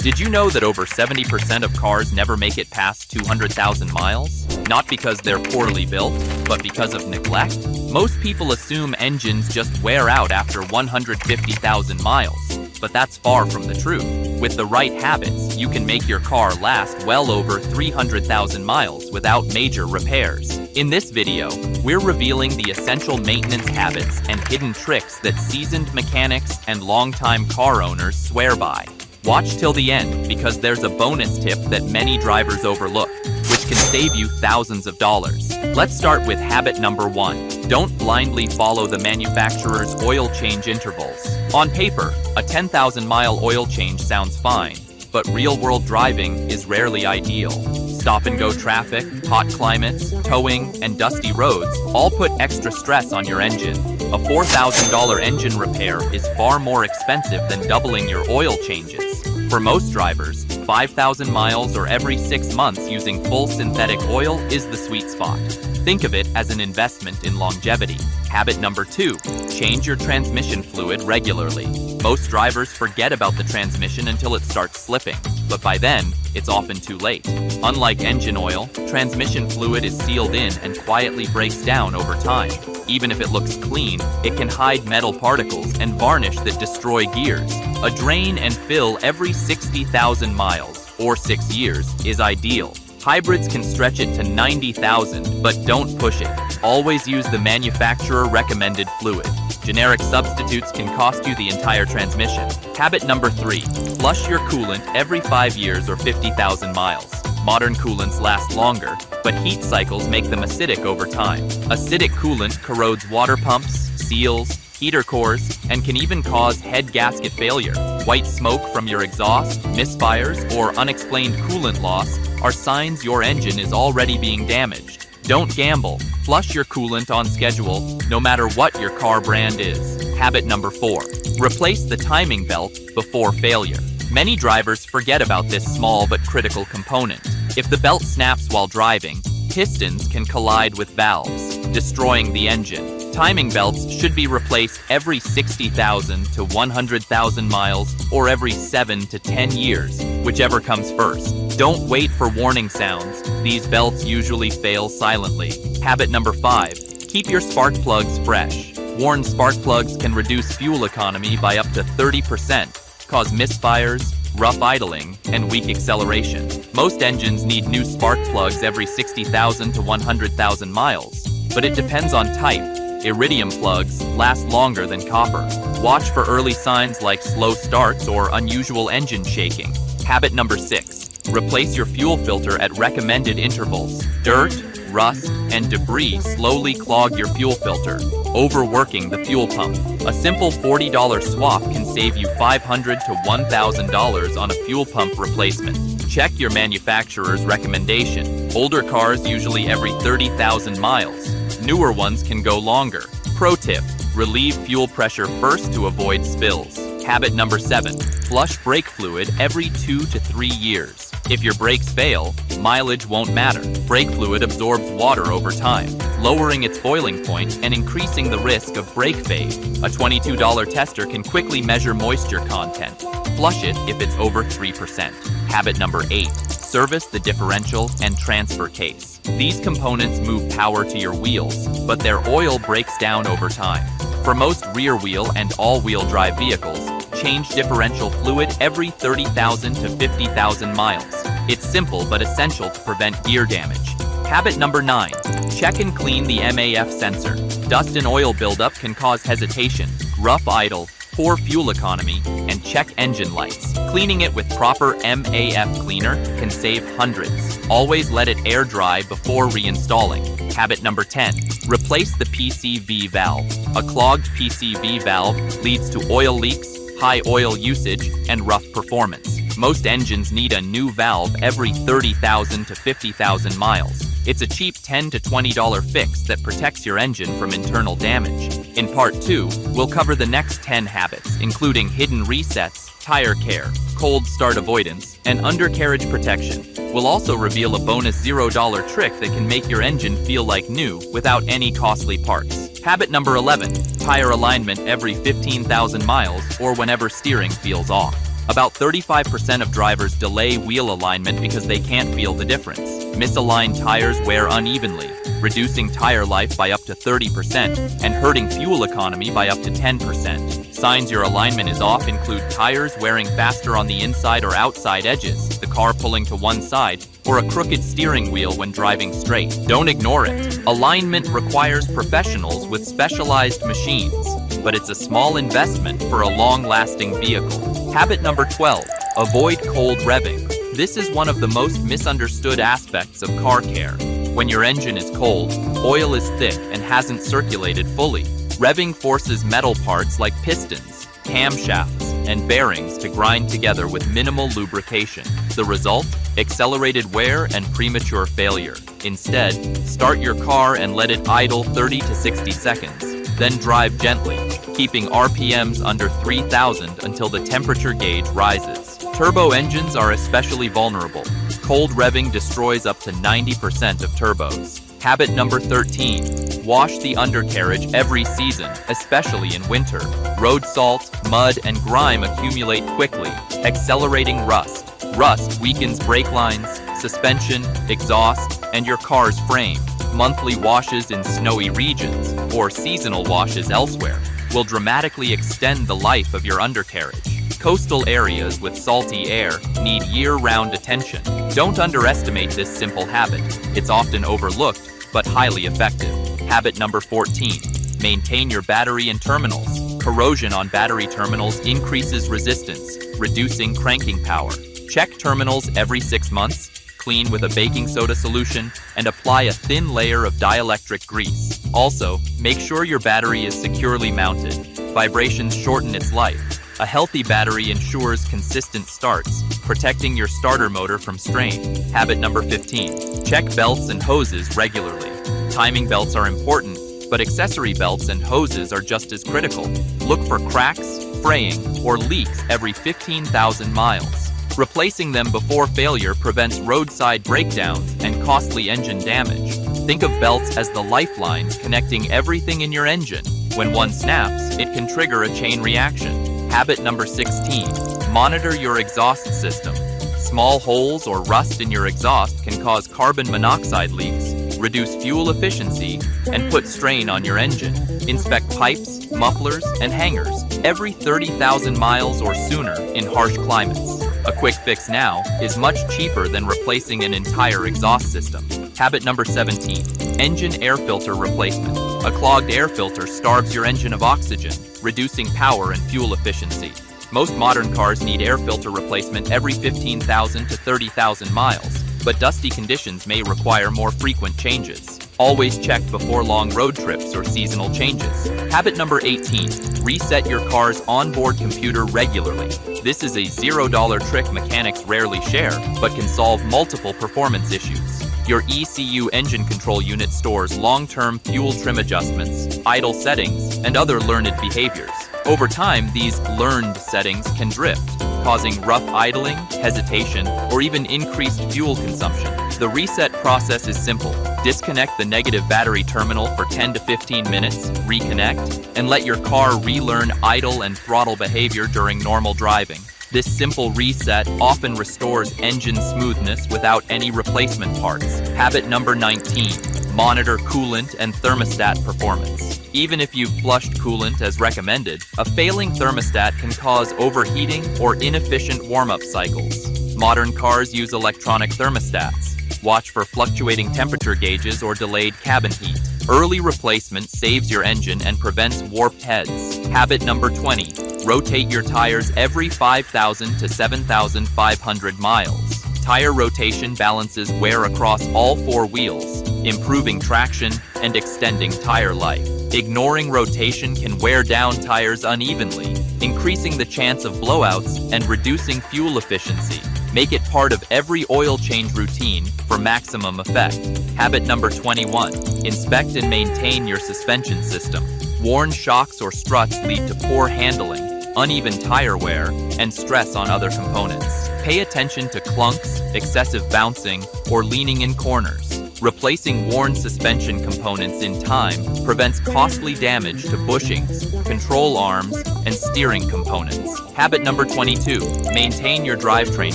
Did you know that over 70% of cars never make it past 200,000 miles? Not because they're poorly built, but because of neglect? Most people assume engines just wear out after 150,000 miles, but that's far from the truth. With the right habits, you can make your car last well over 300,000 miles without major repairs. In this video, we're revealing the essential maintenance habits and hidden tricks that seasoned mechanics and longtime car owners swear by. Watch till the end because there's a bonus tip that many drivers overlook, which can save you thousands of dollars. Let's start with habit number 1. Don't blindly follow the manufacturer's oil change intervals. On paper, a 10,000-mile oil change sounds fine, but real-world driving is rarely ideal. Stop-and-go traffic, hot climates, towing, and dusty roads all put extra stress on your engine. A $4,000 engine repair is far more expensive than doubling your oil changes. For most drivers, 5,000 miles or every 6 months using full synthetic oil is the sweet spot. Think of it as an investment in longevity. Habit number 2, change your transmission fluid regularly. Most drivers forget about the transmission until it starts slipping, but by then, it's often too late. Unlike engine oil, transmission fluid is sealed in and quietly breaks down over time. Even if it looks clean, it can hide metal particles and varnish that destroy gears. A drain and fill every 60,000 miles, or 6 years, is ideal. Hybrids can stretch it to 90,000, but don't push it. Always use the manufacturer-recommended fluid. Generic substitutes can cost you the entire transmission. Habit number 3, flush your coolant every 5 years or 50,000 miles. Modern coolants last longer, but heat cycles make them acidic over time. Acidic coolant corrodes water pumps, seals, heater cores, and can even cause head gasket failure. White smoke from your exhaust, misfires, or unexplained coolant loss are signs your engine is already being damaged. Don't gamble. Flush your coolant on schedule, no matter what your car brand is. Habit number 4, replace the timing belt before failure. Many drivers forget about this small but critical component. If the belt snaps while driving, pistons can collide with valves, destroying the engine. Timing belts should be replaced every 60,000 to 100,000 miles or every 7 to 10 years, whichever comes first. Don't wait for warning sounds. These belts usually fail silently. Habit number 5, keep your spark plugs fresh. Worn spark plugs can reduce fuel economy by up to 30%, cause misfires, rough idling, and weak acceleration. Most engines need new spark plugs every 60,000 to 100,000 miles, but it depends on type. Iridium plugs last longer than copper. Watch for early signs like slow starts or unusual engine shaking. Habit number 6, replace your fuel filter at recommended intervals. Dirt, rust, and debris slowly clog your fuel filter, overworking the fuel pump. A simple $40 swap can save you $500 to $1,000 on a fuel pump replacement. Check your manufacturer's recommendation. Older cars usually every 30,000 miles. Newer ones can go longer. Pro tip, relieve fuel pressure first to avoid spills. Habit number 7, flush brake fluid every 2 to 3 years. If your brakes fail, mileage won't matter. Brake fluid absorbs water over time, lowering its boiling point and increasing the risk of brake fade. A $22 tester can quickly measure moisture content. Flush it if it's over 3%. Habit number 8, service the differential and transfer case. These components move power to your wheels, but their oil breaks down over time. For most rear-wheel and all-wheel drive vehicles, change differential fluid every 30,000 to 50,000 miles. It's simple but essential to prevent gear damage. Habit number 9, check and clean the MAF sensor. Dust and oil buildup can cause hesitation, rough idle, poor fuel economy, and check engine lights. Cleaning it with proper MAF cleaner can save hundreds. Always let it air dry before reinstalling. Habit number 10, replace the PCV valve. A clogged PCV valve leads to oil leaks, high oil usage, and rough performance. Most engines need a new valve every 30,000 to 50,000 miles. It's a cheap $10 to $20 fix that protects your engine from internal damage. In part 2, we'll cover the next 10 habits, including hidden resets, tire care, cold start avoidance, and undercarriage protection. We'll also reveal a bonus $0 trick that can make your engine feel like new without any costly parts. Habit number 11, tire alignment every 15,000 miles or whenever steering feels off. About 35% of drivers delay wheel alignment because they can't feel the difference. Misaligned tires wear unevenly, reducing tire life by up to 30% and hurting fuel economy by up to 10%. Signs your alignment is off include tires wearing faster on the inside or outside edges, the car pulling to one side, or a crooked steering wheel when driving straight. Don't ignore it. Alignment requires professionals with specialized machines, but it's a small investment for a long-lasting vehicle. Habit number 12, avoid cold revving. This is one of the most misunderstood aspects of car care. When your engine is cold, oil is thick and hasn't circulated fully. Revving forces metal parts like pistons, camshafts, and bearings to grind together with minimal lubrication. The result? Accelerated wear and premature failure. Instead, start your car and let it idle 30 to 60 seconds. Then drive gently, keeping RPMs under 3,000 until the temperature gauge rises. Turbo engines are especially vulnerable. Cold revving destroys up to 90% of turbos. Habit number 13. Wash the undercarriage every season, especially in winter. Road salt, mud, and grime accumulate quickly, accelerating rust. Rust weakens brake lines, suspension, exhaust, and your car's frame. Monthly washes in snowy regions, or seasonal washes elsewhere, will dramatically extend the life of your undercarriage. Coastal areas with salty air need year-round attention. Don't underestimate this simple habit. It's often overlooked, but highly effective. Habit number 14. Maintain your battery and terminals. Corrosion on battery terminals increases resistance, reducing cranking power. Check terminals every 6 months, clean with a baking soda solution, and apply a thin layer of dielectric grease. Also, make sure your battery is securely mounted. Vibrations shorten its life. A healthy battery ensures consistent starts, protecting your starter motor from strain. Habit number 15. Check belts and hoses regularly. Timing belts are important, but accessory belts and hoses are just as critical. Look for cracks, fraying, or leaks every 15,000 miles. Replacing them before failure prevents roadside breakdowns and costly engine damage. Think of belts as the lifelines connecting everything in your engine. When one snaps, it can trigger a chain reaction. Habit number 16. Monitor your exhaust system. Small holes or rust in your exhaust can cause carbon monoxide leaks, reduce fuel efficiency, and put strain on your engine. Inspect pipes, mufflers, and hangers every 30,000 miles or sooner in harsh climates. A quick fix now is much cheaper than replacing an entire exhaust system. Habit number 17. Engine air filter replacement. A clogged air filter starves your engine of oxygen, reducing power and fuel efficiency. Most modern cars need air filter replacement every 15,000 to 30,000 miles, but dusty conditions may require more frequent changes. Always check before long road trips or seasonal changes. Habit number 18. Reset your car's onboard computer regularly. This is a $0 trick mechanics rarely share, but can solve multiple performance issues. Your ECU engine control unit stores long-term fuel trim adjustments, idle settings, and other learned behaviors. Over time, these learned settings can drift, causing rough idling, hesitation, or even increased fuel consumption. The reset process is simple. Disconnect the negative battery terminal for 10 to 15 minutes, reconnect, and let your car relearn idle and throttle behavior during normal driving. This simple reset often restores engine smoothness without any replacement parts. Habit number 19. Monitor coolant and thermostat performance. Even if you've flushed coolant as recommended, a failing thermostat can cause overheating or inefficient warm-up cycles. Modern cars use electronic thermostats. Watch for fluctuating temperature gauges or delayed cabin heat. Early replacement saves your engine and prevents warped heads. Habit number 20. Rotate your tires every 5,000 to 7,500 miles. Tire rotation balances wear across all 4 wheels, improving traction and extending tire life. Ignoring rotation can wear down tires unevenly, increasing the chance of blowouts and reducing fuel efficiency. Make it part of every oil change routine for maximum effect. Habit number 21. Inspect and maintain your suspension system. Worn shocks or struts lead to poor handling, uneven tire wear, and stress on other components. Pay attention to clunks, excessive bouncing, or leaning in corners. Replacing worn suspension components in time prevents costly damage to bushings, control arms, and steering components. Habit number 22, maintain your drivetrain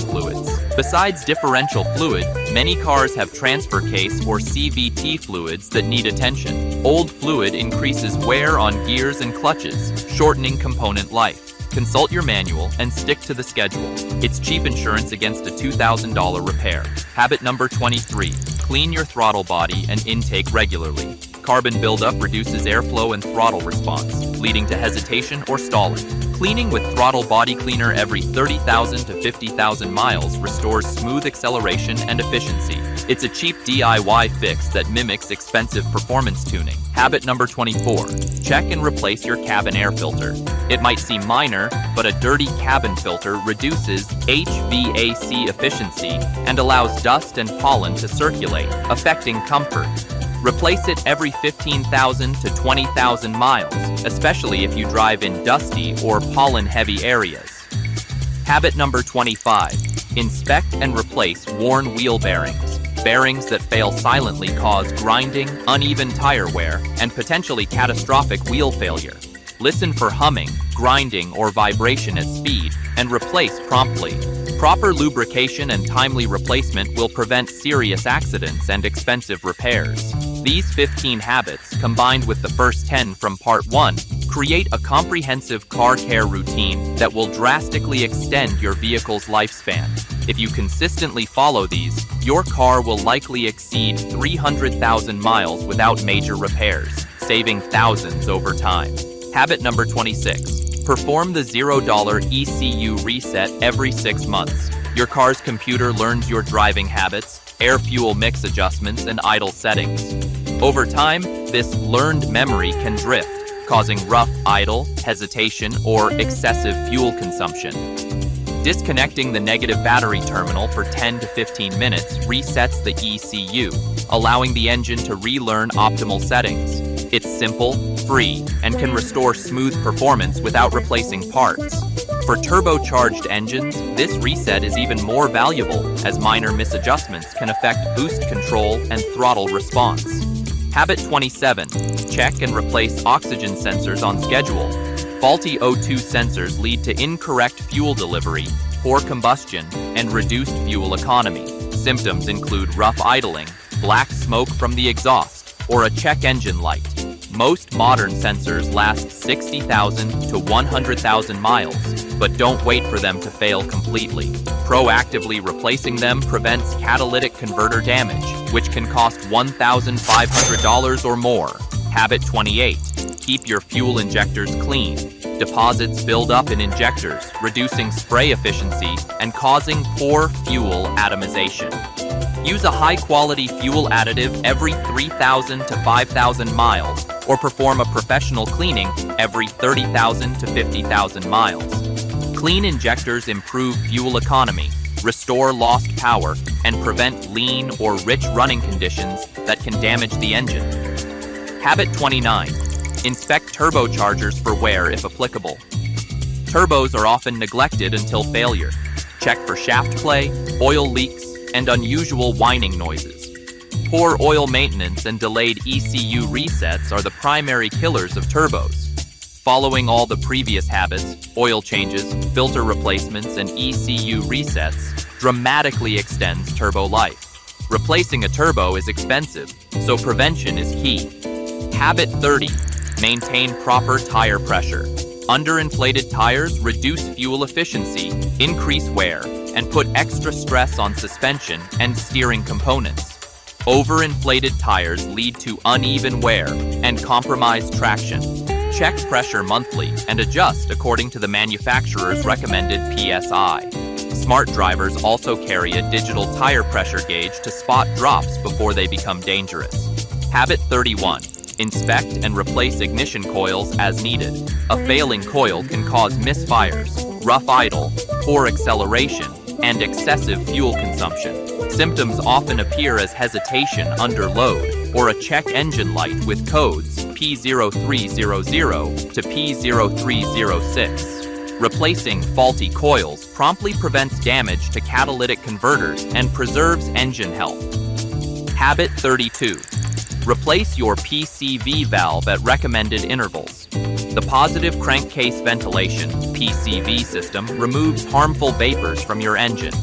fluids. Besides differential fluid, many cars have transfer case or CVT fluids that need attention. Old fluid increases wear on gears and clutches, shortening component life. Consult your manual and stick to the schedule. It's cheap insurance against a $2,000 repair. Habit number 23, clean your throttle body and intake regularly. Carbon buildup reduces airflow and throttle response, leading to hesitation or stalling. Cleaning with throttle body cleaner every 30,000 to 50,000 miles restores smooth acceleration and efficiency. It's a cheap DIY fix that mimics expensive performance tuning. Habit number 24, check and replace your cabin air filter. It might seem minor, but a dirty cabin filter reduces HVAC efficiency and allows dust and pollen to circulate, affecting comfort. Replace it every 15,000 to 20,000 miles, especially if you drive in dusty or pollen-heavy areas. Habit number 25, inspect and replace worn wheel bearings. Bearings that fail silently cause grinding, uneven tire wear, and potentially catastrophic wheel failure. Listen for humming, grinding, or vibration at speed, and replace promptly. Proper lubrication and timely replacement will prevent serious accidents and expensive repairs. These 15 habits, combined with the first 10 from Part 1, create a comprehensive car care routine that will drastically extend your vehicle's lifespan. If you consistently follow these, your car will likely exceed 300,000 miles without major repairs, saving thousands over time. Habit number 26. Perform the $0 ECU reset every 6 months. Your car's computer learns your driving habits, air-fuel mix adjustments, and idle settings. Over time, this learned memory can drift, causing rough idle, hesitation, or excessive fuel consumption. Disconnecting the negative battery terminal for 10 to 15 minutes resets the ECU, allowing the engine to relearn optimal settings. It's simple, free, and can restore smooth performance without replacing parts. For turbocharged engines, this reset is even more valuable, as minor misadjustments can affect boost control and throttle response. Habit 27. Check and replace oxygen sensors on schedule. Faulty O2 sensors lead to incorrect fuel delivery, poor combustion, and reduced fuel economy. Symptoms include rough idling, black smoke from the exhaust, or a check engine light. Most modern sensors last 60,000 to 100,000 miles, but don't wait for them to fail completely. Proactively replacing them prevents catalytic converter damage, which can cost $1,500 or more. Habit 28. Keep your fuel injectors clean. Deposits build up in injectors, reducing spray efficiency and causing poor fuel atomization. Use a high-quality fuel additive every 3,000 to 5,000 miles, or perform a professional cleaning every 30,000 to 50,000 miles. Clean injectors improve fuel economy, restore lost power, and prevent lean or rich running conditions that can damage the engine. Habit 29. Inspect turbochargers for wear if applicable. Turbos are often neglected until failure. Check for shaft play, oil leaks, and unusual whining noises. Poor oil maintenance and delayed ECU resets are the primary killers of turbos. Following all the previous habits, oil changes, filter replacements, and ECU resets dramatically extends turbo life. Replacing a turbo is expensive, so prevention is key. Habit 30. Maintain proper tire pressure. Underinflated tires reduce fuel efficiency, increase wear, and put extra stress on suspension and steering components. Overinflated tires lead to uneven wear and compromised traction. Check pressure monthly and adjust according to the manufacturer's recommended PSI. Smart drivers also carry a digital tire pressure gauge to spot drops before they become dangerous. Habit 31. Inspect and replace ignition coils as needed. A failing coil can cause misfires, rough idle, poor acceleration, and excessive fuel consumption. Symptoms often appear as hesitation under load or a check engine light with codes P0300 to P0306. Replacing faulty coils promptly prevents damage to catalytic converters and preserves engine health. Habit 32. Replace your PCV valve at recommended intervals. The positive crankcase ventilation (PCV) system removes harmful vapors from your engine.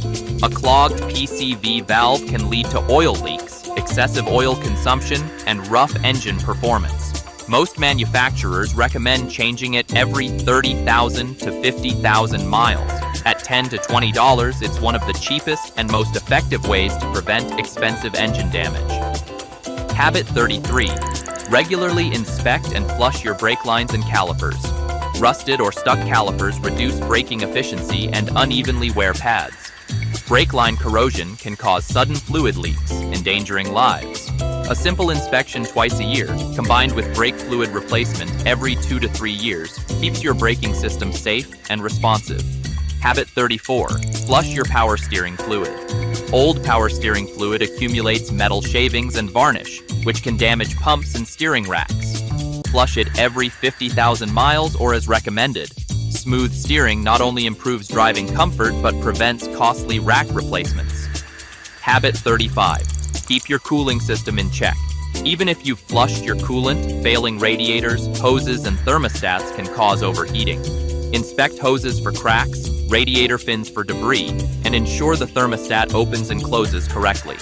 A clogged PCV valve can lead to oil leaks, excessive oil consumption, and rough engine performance. Most manufacturers recommend changing it every 30,000 to 50,000 miles. At $10 to $20, it's one of the cheapest and most effective ways to prevent expensive engine damage. Habit 33. Regularly inspect and flush your brake lines and calipers. Rusted or stuck calipers reduce braking efficiency and unevenly wear pads. Brake line corrosion can cause sudden fluid leaks, endangering lives. A simple inspection twice a year, combined with brake fluid replacement every 2 to 3 years, keeps your braking system safe and responsive. Habit 34. Flush your power steering fluid. Old power steering fluid accumulates metal shavings and varnish, which can damage pumps and steering racks. Flush it every 50,000 miles or as recommended. Smooth steering not only improves driving comfort but prevents costly rack replacements. Habit 35. Keep your cooling system in check. Even if you've flushed your coolant, failing radiators, hoses, and thermostats can cause overheating. Inspect hoses for cracks, radiator fins for debris, and ensure the thermostat opens and closes correctly.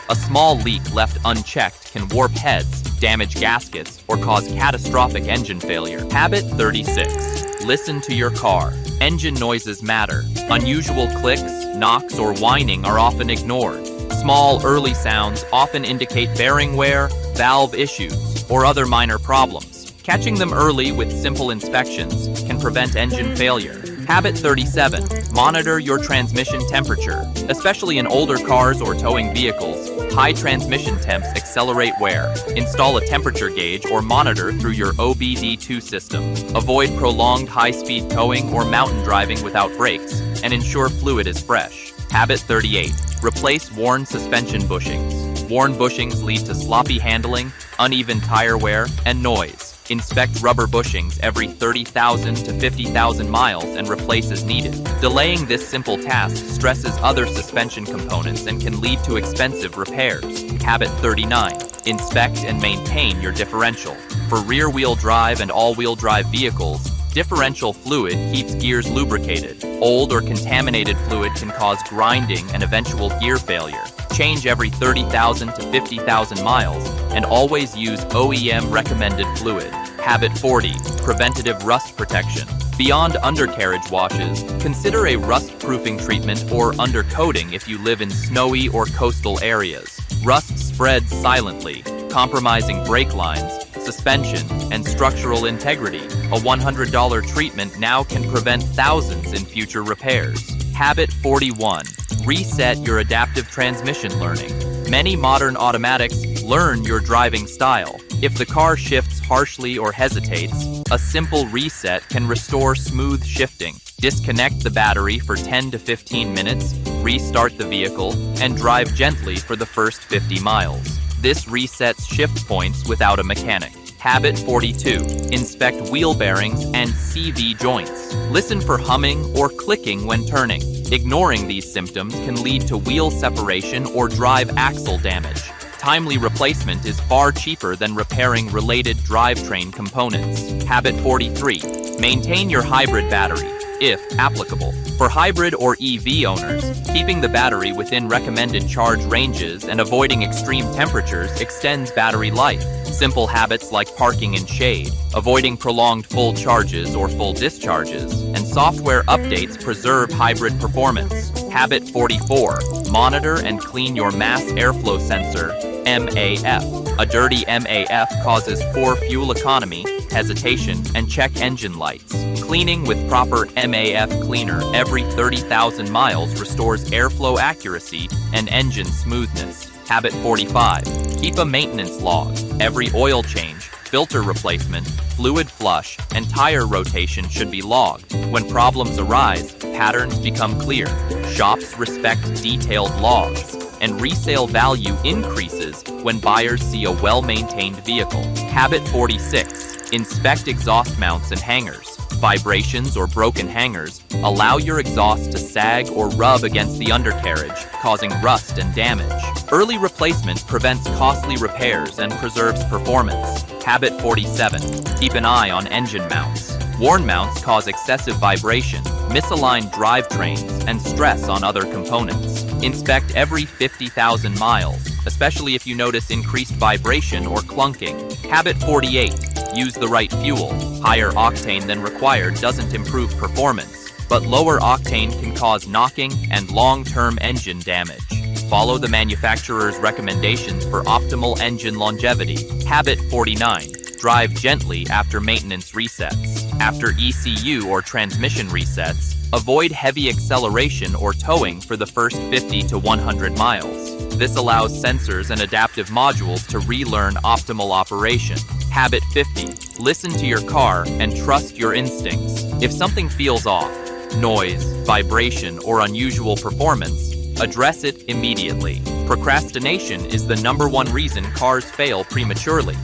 A small leak left unchecked can warp heads, damage gaskets, or cause catastrophic engine failure. Habit 36. Listen to your car. Engine noises matter. Unusual clicks, knocks, or whining are often ignored. Small, early sounds often indicate bearing wear, valve issues, or other minor problems. Catching them early with simple inspections can prevent engine failure. Habit 37. Monitor your transmission temperature. Especially in older cars or towing vehicles, high transmission temps accelerate wear. Install a temperature gauge or monitor through your OBD2 system. Avoid prolonged high-speed towing or mountain driving without brakes, and ensure fluid is fresh. Habit 38. Replace worn suspension bushings. Worn bushings lead to sloppy handling, uneven tire wear, and noise. Inspect rubber bushings every 30,000 to 50,000 miles and replace as needed. Delaying this simple task stresses other suspension components and can lead to expensive repairs. Habit 39. Inspect and maintain your differential. For rear-wheel drive and all-wheel drive vehicles, differential fluid keeps gears lubricated. Old or contaminated fluid can cause grinding and eventual gear failure. Change every 30,000 to 50,000 miles and always use OEM recommended fluid. Habit 40. Preventative rust protection. Beyond undercarriage washes, consider a rust-proofing treatment or undercoating if you live in snowy or coastal areas. Rust spreads silently, compromising brake lines, suspension, and structural integrity. A $100 treatment now can prevent thousands in future repairs. Habit 41. Reset your adaptive transmission learning. Many modern automatics learn your driving style. If the car shifts harshly or hesitates, a simple reset can restore smooth shifting. Disconnect the battery for 10 to 15 minutes, restart the vehicle, and drive gently for the first 50 miles. This resets shift points without a mechanic. Habit 42. Inspect wheel bearings and CV joints. Listen for humming or clicking when turning. Ignoring these symptoms can lead to wheel separation or drive axle damage. Timely replacement is far cheaper than repairing related drivetrain components. Habit 43. Maintain your hybrid battery, if applicable. For hybrid or EV owners, keeping the battery within recommended charge ranges and avoiding extreme temperatures extends battery life. Simple habits like parking in shade, avoiding prolonged full charges or full discharges, and software updates preserve hybrid performance. Habit 44. Monitor and clean your mass airflow sensor, MAF. A dirty MAF causes poor fuel economy, hesitation, and check engine lights. Cleaning with proper MAF cleaner every 30,000 miles restores airflow accuracy and engine smoothness. Habit 45. Keep a maintenance log. Every oil change, filter replacement, fluid flush, and tire rotation should be logged. When problems arise, patterns become clear. Shops respect detailed logs, and resale value increases when buyers see a well-maintained vehicle. Habit 46. Inspect exhaust mounts and hangers. Vibrations or broken hangers allow your exhaust to sag or rub against the undercarriage, causing rust and damage. Early replacement prevents costly repairs and preserves performance. Habit 47. Keep an eye on engine mounts. Worn mounts cause excessive vibration, misaligned drivetrains, and stress on other components. Inspect every 50,000 miles, especially if you notice increased vibration or clunking. Habit 48. Use the right fuel. Higher octane than required doesn't improve performance, but lower octane can cause knocking and long-term engine damage. Follow the manufacturer's recommendations for optimal engine longevity. Habit 49. Drive gently after maintenance resets. After ECU or transmission resets, avoid heavy acceleration or towing for the first 50 to 100 miles. This allows sensors and adaptive modules to relearn optimal operation. Habit 50. Listen to your car and trust your instincts. If something feels off, noise, vibration, or unusual performance, address it immediately. Procrastination is the #1 reason cars fail prematurely.